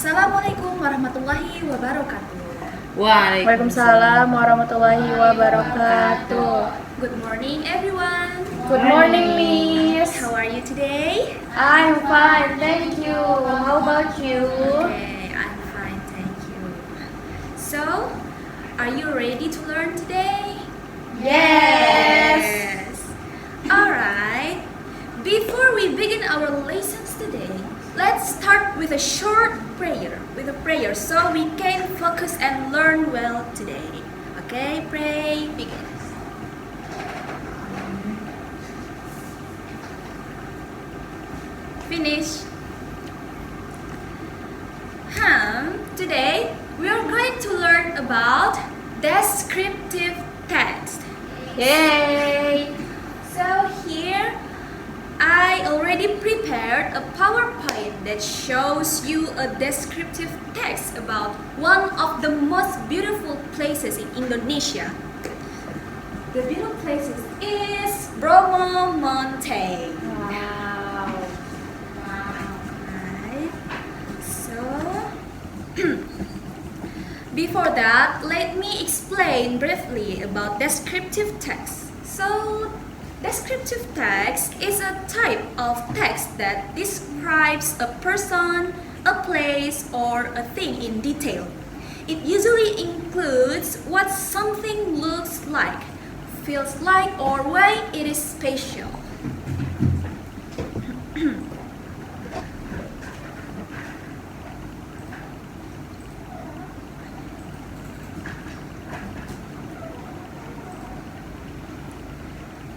Assalamualaikum warahmatullahi wabarakatuh. Waalaikumsalam warahmatullahi wabarakatuh. Good morning, everyone. Good morning, Miss. How are you today? I'm fine, thank you. How about you? Okay, I'm fine, thank you. So, are you ready to learn today? Yes. Alright. Before we begin our lessons today, let's start with a short prayer. So we can focus and learn well today. Okay, pray, begin. Finish. Today we are going to learn about descriptive text. Yay. So here I already prepared a PowerPoint that shows you a descriptive text about one of the most beautiful places in Indonesia. The beautiful places is Bromo Mountain. Wow. Right. So before that, let me explain briefly about descriptive text. So descriptive text is a type of text that describes a person, a place, or a thing in detail. It usually includes what something looks like, feels like, or why it is special.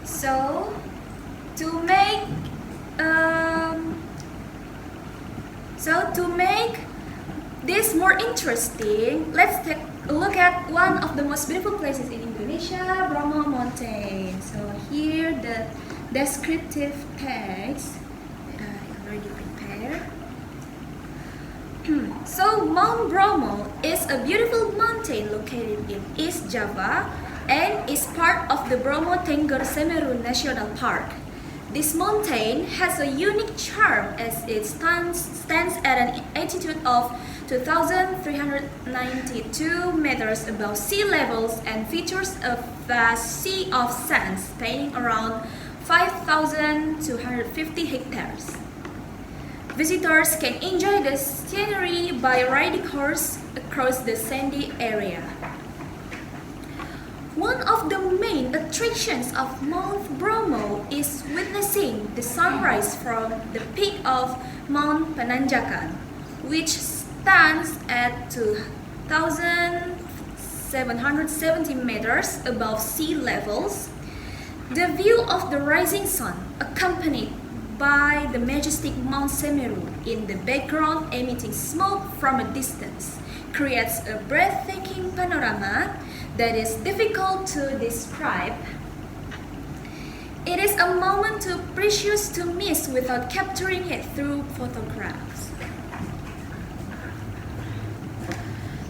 So, to make this more interesting, let's take a look at one of the most beautiful places in Indonesia, Bromo Mountain. So here the descriptive text that I already prepared. So Mount Bromo is a beautiful mountain located in East Java and is part of the Bromo Tengger Semeru National Park. This mountain has a unique charm as it stands at an altitude of 2,392 meters above sea levels and features a vast sea of sand spanning around 5,250 hectares. Visitors can enjoy the scenery by riding horse across the sandy area. One of the main attractions of Mount Bromo is witnessing the sunrise from the peak of Mount Pananjakan, which stands at 2,770 meters above sea levels. The view of the rising sun, accompanied by the majestic Mount Semeru in the background emitting smoke from a distance, creates a breathtaking panorama that is difficult to describe. It is a moment too precious to miss without capturing it through photographs.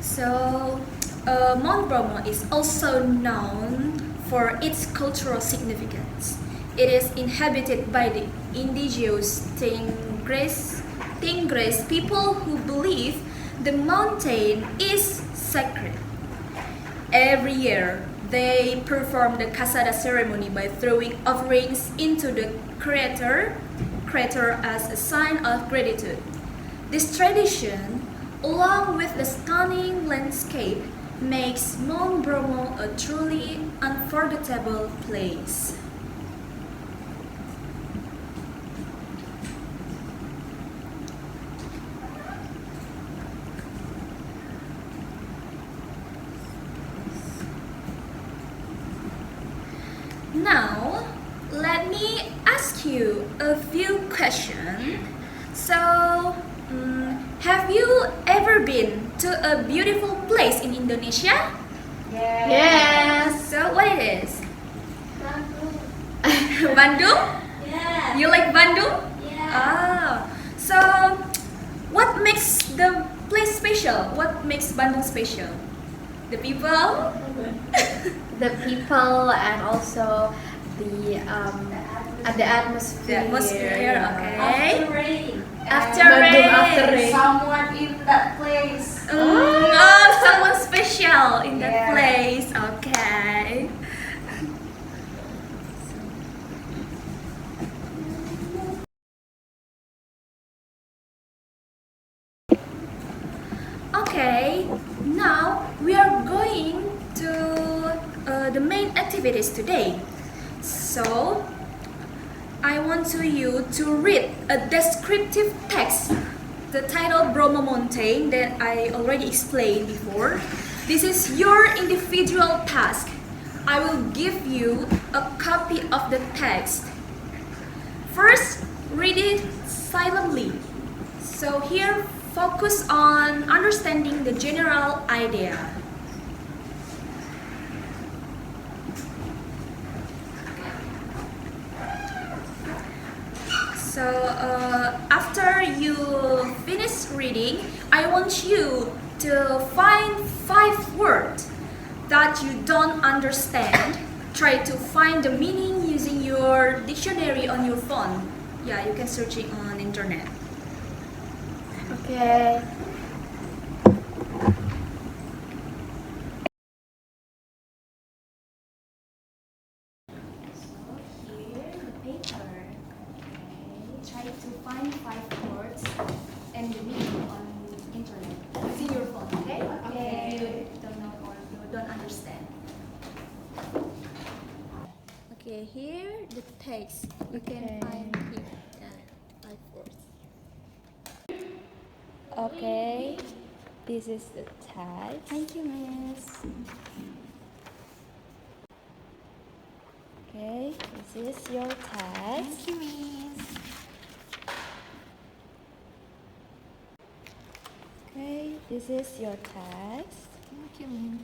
So, Mount Bromo is also known for its cultural significance. It is inhabited by the indigenous Tingres people who believe the mountain is sacred. Every year, they perform the Kasada ceremony by throwing offerings into the crater as a sign of gratitude. This tradition, along with the stunning landscape, makes Mount Bromo a truly unforgettable place. Now, let me ask you a few questions. So, have you ever been to a beautiful place in Indonesia? Yes. So, what it is? Bandung? Yeah. You like Bandung? Yeah. Ah, so what makes the place special? What makes Bandung special? The people? The people and also the At the atmosphere. The atmosphere, yeah. okay. After rain. After Bandung rain. after rain. Someone in that place. Oh, someone special in that Yeah. place. Okay. Okay, now we are going to the main activities today. So, I want you to read a descriptive text, the title Bromo Mountain that I already explained before. This is your individual task. I will give you a copy of the text. First, read it silently. So here, focus on understanding the general idea. So after you finish reading, I want you to find 5 words that you don't understand. Try to find the meaning using your dictionary on your phone. Yeah, you can search it on internet. Okay. So here the paper. Okay, try to find 5 words and the meaning on internet using your phone. Okay? Okay. If you don't know or you don't understand. Okay, here the text. You can Okay. find here 5 words. Okay. This is the text. Thank you, Miss. Okay. This is your text. Thank you, Miss. Okay. This is your text. Thank you, Miss.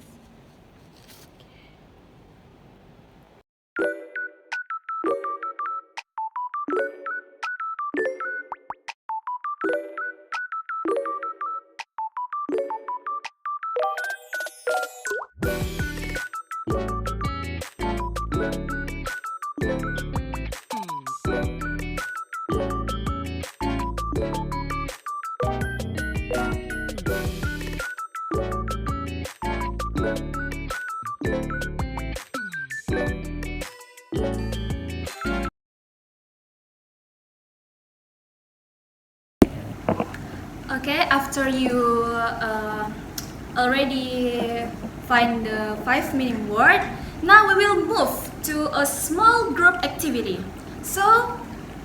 Okay, after you already find the 5 meaning word, now we will move to a small group activity. So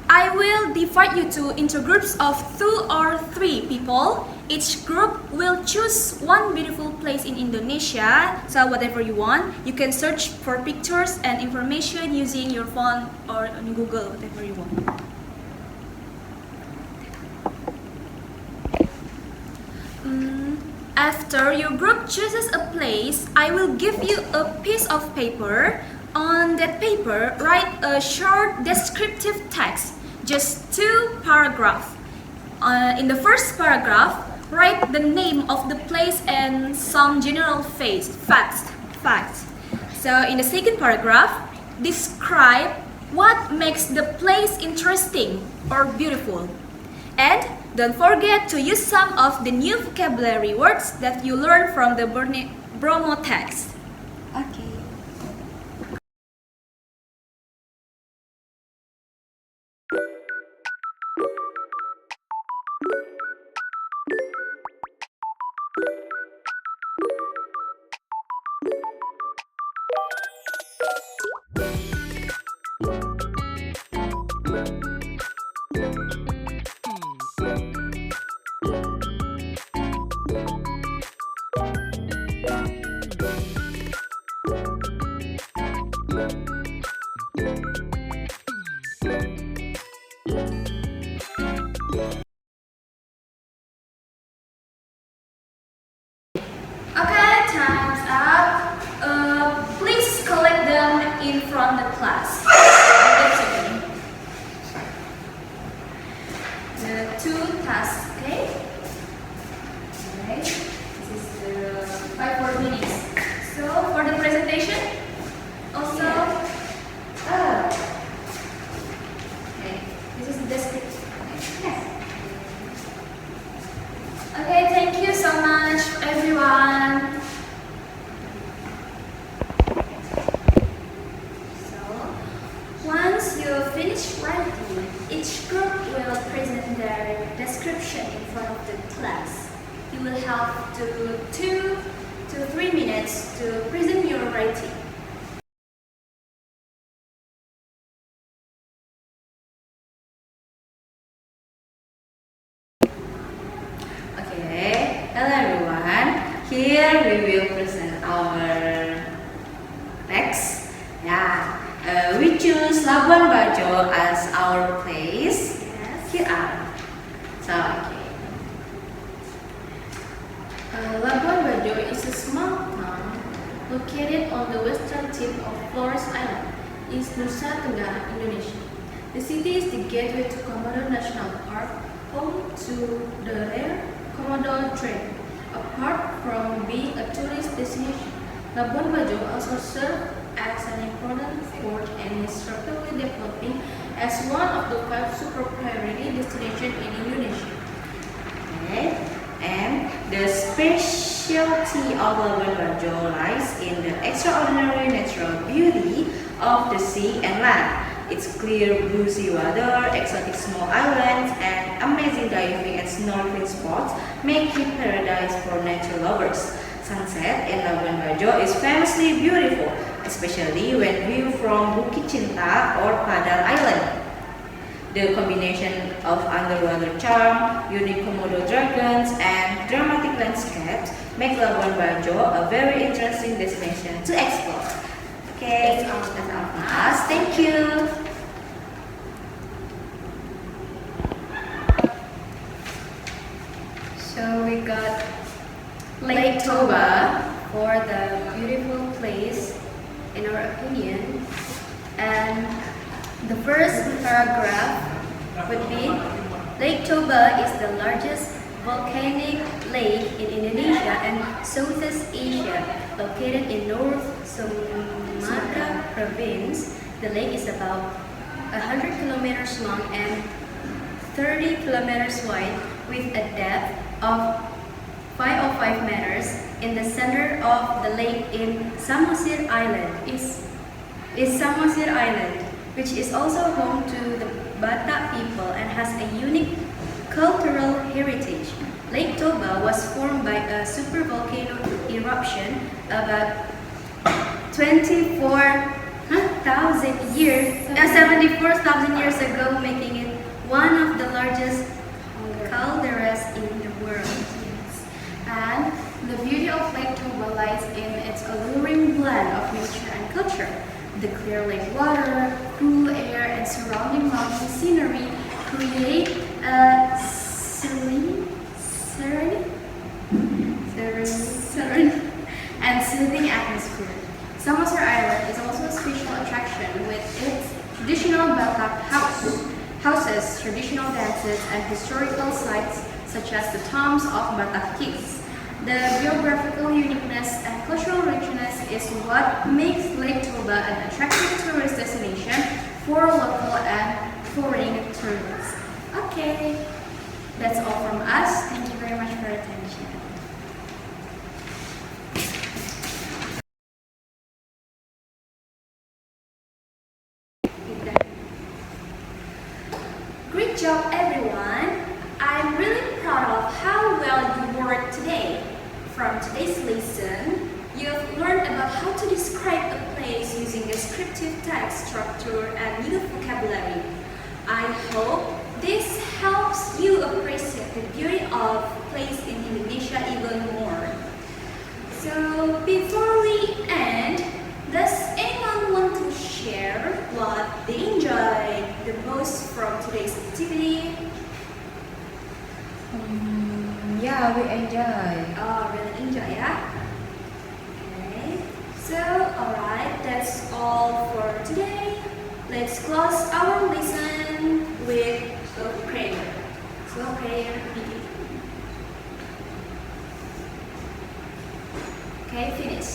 I will divide you into groups of 2 or 3 people. Each group will choose one beautiful place in Indonesia. So whatever you want, you can search for pictures and information using your phone or on Google, whatever you want. After your group chooses a place, I will give you a piece of paper. On that paper, write a short descriptive text, just 2 paragraphs. In the first paragraph, write the name of the place and some general facts. So in the second paragraph, describe what makes the place interesting or beautiful. And don't forget to use some of the new vocabulary words that you learned from the Bromo text. Okay. Okay, time's up. Please collect them in front of the class. That's okay. The 2 tasks, okay? Okay. This is the 5 more minutes. So for the presentation, also, each writing, each group will present their description in front of the class. You will have 2 to 3 minutes to present your writing. Okay, hello everyone. Here we will present our text. Yeah, we choose Labuan Bajo as our place. Yes. Here are. So, okay. Labuan Bajo is a small town located on the western tip of Flores Island, East Nusa Tenggara, Indonesia. The city is the gateway to Komodo National Park, home to the rare Komodo train. Apart from being a tourist destination, Labuan Bajo also serves as an important port and is rapidly developing as one of the 5 super priority destinations in Indonesia. Okay. And the specialty of Labuan Bajo lies in the extraordinary natural beauty of the sea and land. Its clear blue sea water, exotic small islands, and amazing diving and snorkeling spots make it paradise for nature lovers. Sunset in Labuan Bajo is famously beautiful, especially when viewed from Bukit Cinta or Padar Island. The combination of underwater charm, unique Komodo dragons, and dramatic landscapes make Labuan Bajo a very interesting destination to explore. Okay, that's all from us. Thank you. So we got Lake Toba for the beautiful place in our opinion. And the first paragraph would be Lake Toba is the largest volcanic lake in Indonesia and Southeast Asia, located in North Sumatra province. The lake is about 100 kilometers long and 30 kilometers wide, with a depth of 505 meters. In the center of the lake in Samosir Island is Samosir Island, which is also home to the Batak people and has a unique cultural heritage. Lake Toba was formed by a supervolcano eruption about 74,000 years ago, making it one of the largest calderas in the world. And the beauty of Lake Toba lies in its alluring blend of nature and culture. The clear lake water, cool air, and surrounding mountain scenery create a serene and soothing atmosphere. Samosir Island is also a special attraction with its traditional Batak houses, traditional dances, and historical sites such as the tombs of Batak kings. The geographical uniqueness and cultural richness is what makes Lake Toba an attractive tourist destination for local and foreign tourists. Okay, that's all from us. Thank you very much for your attention. Great job, everyone. I'm really proud of how well you worked today. From today's lesson, you've learned about how to describe a place using descriptive text structure and new vocabulary. I hope this helps you appreciate the beauty of place in Indonesia even more. So before we end, does anyone want to share what they enjoyed the most from today's activity? Yeah, we enjoy. Oh, really enjoy, yeah? Okay. So, alright, that's all for today. Let's close our lesson with a prayer. So, prayer begin. Okay, finish.